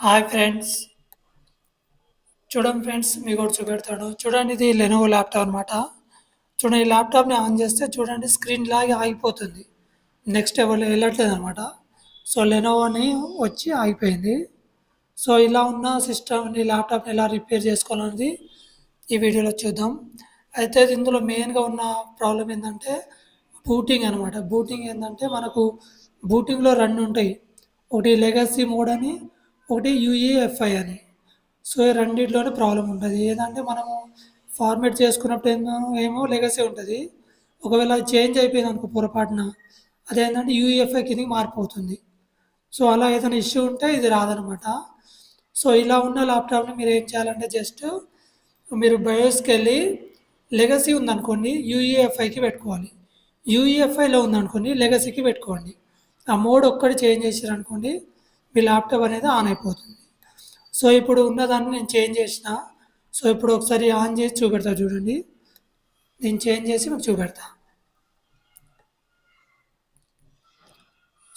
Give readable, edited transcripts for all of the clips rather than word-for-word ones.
Hi friends. చూడండి friends, మీకు ఒకటి చూపెడతాను. చూడండి, ఇది లెనోవో ల్యాప్టాప్ అనమాట. చూడండి, ఈ ల్యాప్టాప్ని ఆన్ చేస్తే చూడండి స్క్రీన్ లాగి ఆగిపోతుంది. నెక్స్ట్ వెళ్ళట్లేదు అనమాట. సో లెనోవోని వచ్చి ఆగిపోయింది. సో ఇలా ఉన్న సిస్టమ్ని ల్యాప్టాప్ని ఎలా రిపేర్ చేసుకోవాలనేది ఈ వీడియోలో చూద్దాం. అయితే ఇందులో మెయిన్గా ఉన్న ప్రాబ్లం ఏంటంటే బూటింగ్ అనమాట. బూటింగ్ ఏంటంటే మనకు బూటింగ్లో రెండు ఉంటాయి. ఒకటి లెగసీ మోడ్ అని, ఒకటి యూఈఎఫ్ఐ అని. సో ఈ రెండిట్లోనే ప్రాబ్లం ఉంటుంది. ఏదంటే మనము ఫార్మేట్ చేసుకున్నప్పుడు ఏమో లెగసీ ఉంటుంది. ఒకవేళ అది చేంజ్ అయిపోయింది అనుకో పొరపాటున, అదేంటంటే యూఈఎఫ్ఐ కిందకి మారిపోతుంది. సో అలా ఏదైనా ఇష్యూ ఉంటే ఇది రాదనమాట. సో ఇలా ఉన్న ల్యాప్టాప్ని మీరు ఏం చేయాలంటే జస్ట్ మీరు బయోస్కి వెళ్ళి లెగసీ ఉందనుకోండి యూఈఎఫ్ఐకి పెట్టుకోవాలి. యూఈఎఫ్ఐలో ఉందనుకోండి లెగసీకి పెట్టుకోండి. ఆ మోడ్ ఒక్కటి చేంజ్ చేసారనుకోండి మీ ల్యాప్టాప్ అనేది ఆన్ అయిపోతుంది. సో ఇప్పుడు ఉన్నదాన్ని నేను చేంజ్ చేసిన. సో ఇప్పుడు ఒకసారి ఆన్ చేసి చూపెడతా చూడండి. నేను చేంజ్ చేసి మీకు చూపెడతా.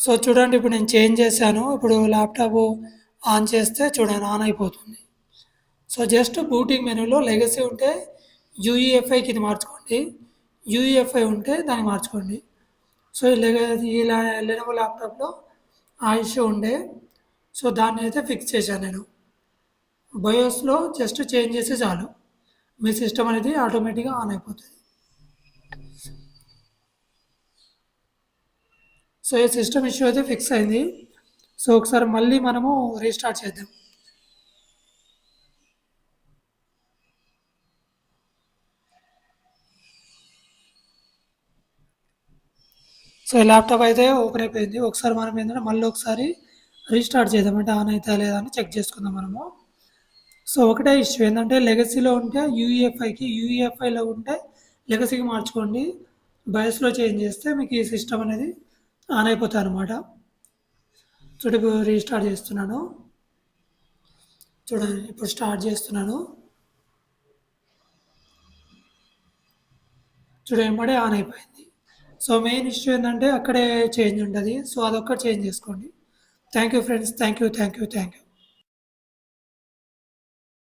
సో చూడండి, ఇప్పుడు నేను చేంజ్ చేశాను. ఇప్పుడు ల్యాప్టాప్ ఆన్ చేస్తే చూడండి ఆన్ అయిపోతుంది. సో జస్ట్ బూటింగ్ మెనూలో లెగసీ ఉంటే యూఈఎఫ్ఐకి ఇది మార్చుకోండి, యూఈఎఫ్ఐ ఉంటే దాన్ని మార్చుకోండి. సో ఈ లెనోవో ల్యాప్టాప్లో ఆ ఇష్యూ ఉండే. సో దాన్ని అయితే ఫిక్స్ చేశాను నేను. బయోస్లో జస్ట్ చేంజ్ చేస్తే చాలు, మీ సిస్టమ్ అనేది ఆటోమేటిక్గా ఆన్ అయిపోతుంది. సో ఈ సిస్టమ్ ఇష్యూ అయితే ఫిక్స్ అయింది. సో ఒకసారి మళ్ళీ మనము రీస్టార్ట్ చేద్దాం. సో ఈ ల్యాప్టాప్ అయితే ఓపెన్ అయిపోయింది. ఒకసారి మనం ఏంటంటే మళ్ళీ ఒకసారి రీస్టార్ట్ చేద్దాం, అంటే ఆన్ అవుతా లేదా అని చెక్ చేసుకుందాం మనము. సో ఒకటే ఇష్యూ ఏంటంటే లెగసీలో ఉంటే యూఈఎఫ్ఐకి, యూఈఎఫ్ఐలో ఉంటే లెగసీకి మార్చుకోండి. బయోస్లో చేంజ్ చేస్తే మీకు ఈ సిస్టమ్ అనేది ఆన్ అయిపోతుంది అనమాట. చూడండి, ఇప్పుడు రీస్టార్ట్ చేస్తున్నాను. చూడండి, ఇప్పుడు స్టార్ట్ చేస్తున్నాను. చూడండి, వెంబడే ఆన్ అయిపోయింది. సో మెయిన్ ఇష్యూ ఏంటంటే అక్కడే చేంజ్ ఉంటుంది. సో అదొక్కటి చేంజ్ చేసుకోండి. Thank you friends. Thank you.